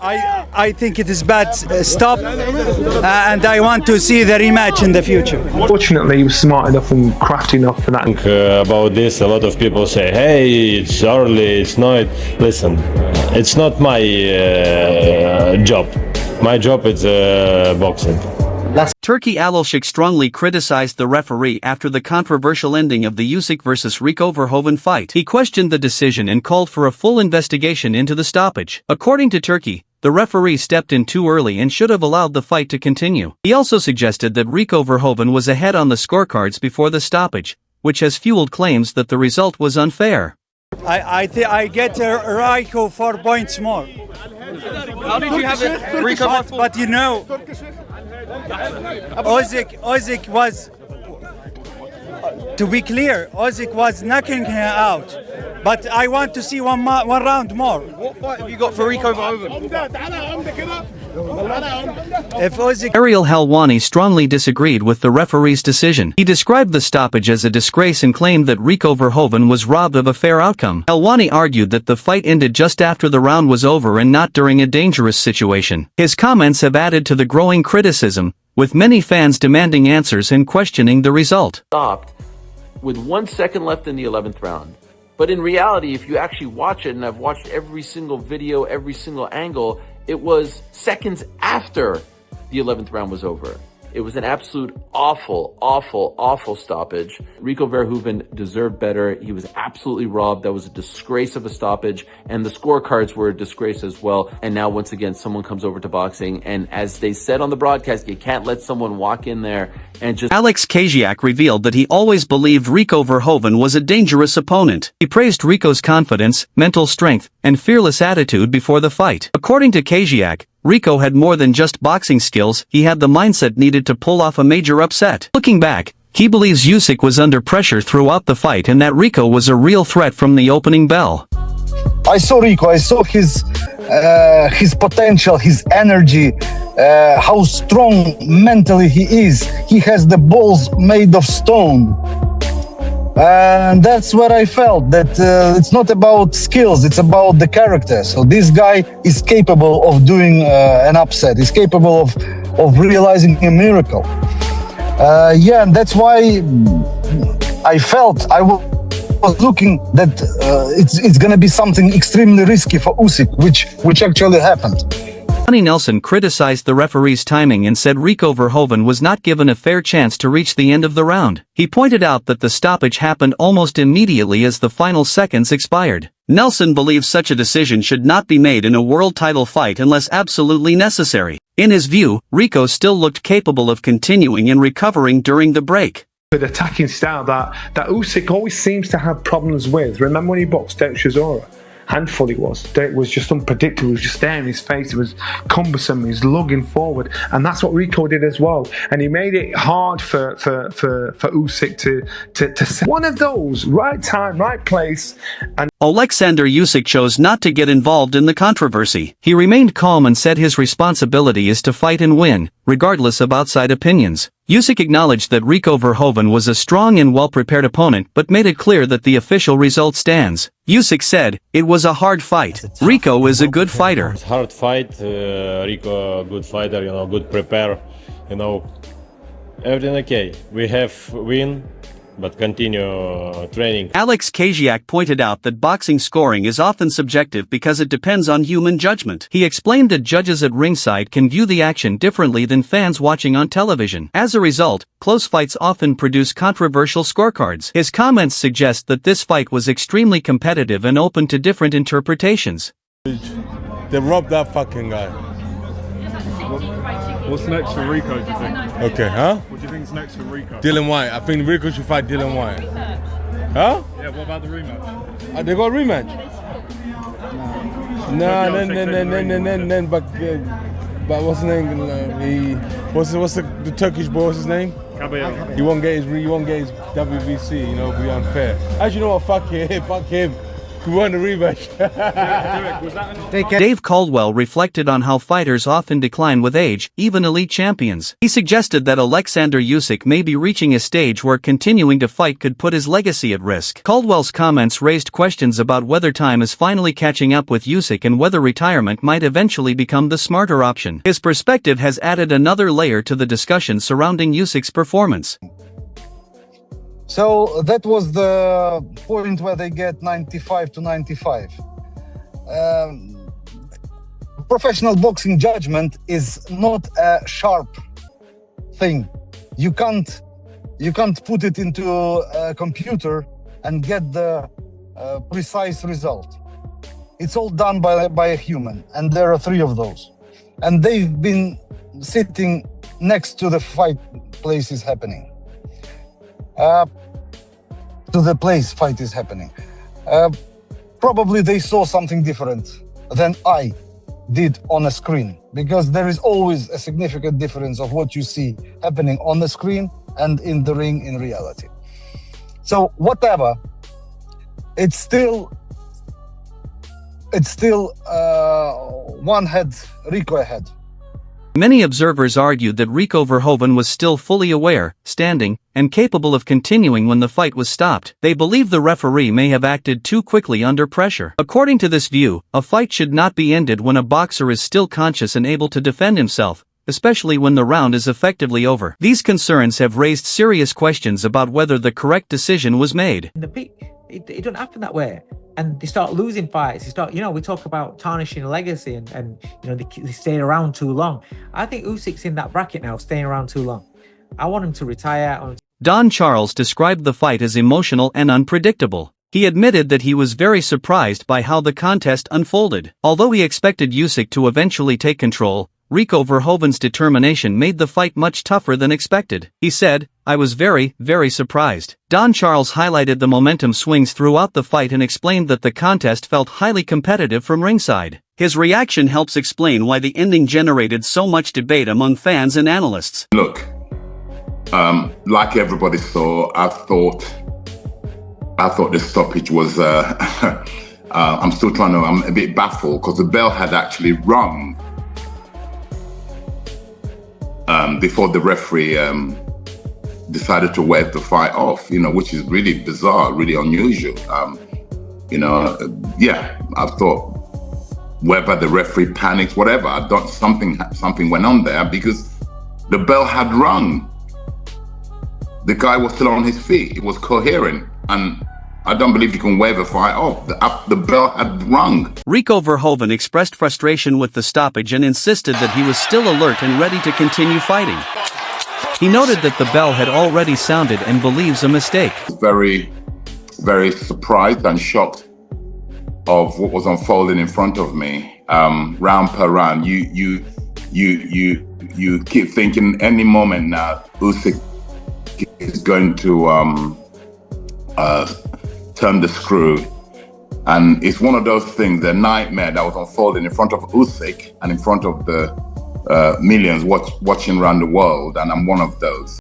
I think it is bad stop, and I want to see the rematch in the future. Fortunately, he was smart enough and crafty enough for that. About this, a lot of people say, hey, it's early, it's not. Listen, it's not my job. My job is boxing. Turki Alalshikh strongly criticized the referee after the controversial ending of the Usyk vs Rico Verhoeven fight. He questioned the decision and called for a full investigation into the stoppage. According to Turki, the referee stepped in too early and should have allowed the fight to continue. He also suggested that Rico Verhoeven was ahead on the scorecards before the stoppage, which has fueled claims that the result was unfair. I get Rico 4 points more. How did you have it, Rico? But you know, Usyk was, to be clear, Usyk was knocking him out. But I want to see one round more. What fight have you got for Rico Verhoeven? Ariel Helwani strongly disagreed with the referee's decision. He described the stoppage as a disgrace and claimed that Rico Verhoeven was robbed of a fair outcome. Helwani argued that the fight ended just after the round was over and not during a dangerous situation. His comments have added to the growing criticism, with many fans demanding answers and questioning the result. Stopped with 1 second left in the 11th round. But in reality, if you actually watch it, and I've watched every single video, every single angle, it was seconds after the 11th round was over. It was an absolute awful stoppage. Rico Verhoeven deserved better. He was absolutely robbed. That was a disgrace of a stoppage, and the scorecards were a disgrace as well. And now once again, someone comes over to boxing, and as they said on the broadcast, you can't let someone walk in there and just... Alex Kaziak revealed that he always believed Rico Verhoeven was a dangerous opponent. He praised Rico's confidence, mental strength, and fearless attitude before the fight. According to Kaziak, Rico had more than just boxing skills, he had the mindset needed to pull off a major upset. Looking back, he believes Usyk was under pressure throughout the fight and that Rico was a real threat from the opening bell. I saw Rico, I saw his potential, his energy, how strong mentally he is. He has the balls made of stone. And that's what I felt, that it's not about skills, it's about the character. So this guy is capable of doing an upset, he's capable of realizing a miracle. Yeah, and that's why I felt, I was looking that it's going to be something extremely risky for Usyk, which actually happened. Johnny Nelson criticized the referee's timing and said Rico Verhoeven was not given a fair chance to reach the end of the round. He pointed out that the stoppage happened almost immediately as the final seconds expired. Nelson believes such a decision should not be made in a world title fight unless absolutely necessary. In his view, Rico still looked capable of continuing and recovering during the break. The attacking style that Usyk always seems to have problems with. Remember when he boxed out Chisora? Handful it was just unpredictable. It was just there in his face. It was cumbersome. He was lugging forward, and that's what Rico did as well. And he made it hard for Usyk to set one of those right time, right place. And Oleksandr Usyk chose not to get involved in the controversy. He remained calm and said his responsibility is to fight and win, regardless of outside opinions. Usyk acknowledged that Rico Verhoeven was a strong and well-prepared opponent but made it clear that the official result stands. Usyk said, "It was a hard fight. Rico is a good fighter." It's hard fight, Rico good fighter, good prepare, everything okay. We have win, but continue training. Alex Kaziak pointed out that boxing scoring is often subjective because it depends on human judgment. He explained that judges at ringside can view the action differently than fans watching on television. As a result, close fights often produce controversial scorecards. His comments suggest that this fight was extremely competitive and open to different interpretations. They robbed that fucking guy. What's next for Rico, do you think? Okay, huh? What do you think's next for Rico? Dylan White. I think Rico should fight Dylan White. Huh? Yeah, what about the rematch? They got a rematch? No, but what's his name? What's the Turkish boy? What's his name? Caballero. He won't get his WBC. Be unfair. As you know what? Fuck him. Fuck him. We want a rematch. Dave Caldwell reflected on how fighters often decline with age, even elite champions. He suggested that Oleksandr Usyk may be reaching a stage where continuing to fight could put his legacy at risk. Caldwell's comments raised questions about whether time is finally catching up with Usyk and whether retirement might eventually become the smarter option. His perspective has added another layer to the discussion surrounding Usyk's performance. So that was the point where they get 95 to 95. Professional boxing judgment is not a sharp thing. You can't put it into a computer and get the precise result. It's all done by a human, and there are 3 of those. And they've been sitting next to the fight is happening. To the place fight is happening. Probably they saw something different than I did on a screen, because there is always a significant difference of what you see happening on the screen and in the ring in reality. So whatever, it's still one head, Rico ahead. Many observers argued that Rico Verhoeven was still fully aware, standing, and capable of continuing when the fight was stopped. They believe the referee may have acted too quickly under pressure. According to this view, a fight should not be ended when a boxer is still conscious and able to defend himself, especially when the round is effectively over. These concerns have raised serious questions about whether the correct decision was made. In the peak, it doesn't happen that way. And they start losing fights. They start, we talk about tarnishing legacy and they stay around too long. I think Usyk's in that bracket now, staying around too long. I want him to retire. Don Charles described the fight as emotional and unpredictable. He admitted that he was very surprised by how the contest unfolded. Although he expected Usyk to eventually take control, Rico Verhoeven's determination made the fight much tougher than expected. He said, "I was very, very surprised." Don Charles highlighted the momentum swings throughout the fight and explained that the contest felt highly competitive from ringside. His reaction helps explain why the ending generated so much debate among fans and analysts. Look, like everybody saw, I thought the stoppage was, I'm a bit baffled because the bell had actually rung before the referee decided to wave the fight off, which is really bizarre, really unusual. I thought whether the referee panicked, whatever, something went on there because the bell had rung. The guy was still on his feet. It was coherent, and I don't believe you can wave a fight off. The bell had rung. Rico Verhoeven expressed frustration with the stoppage and insisted that he was still alert and ready to continue fighting. He noted that the bell had already sounded and believes a mistake. Very, very surprised and shocked of what was unfolding in front of me. Round per round, you keep thinking any moment now Usyk is going to turn the screw, and it's one of those things, the nightmare that was unfolding in front of Usyk and in front of the millions watching around the world, and I'm one of those.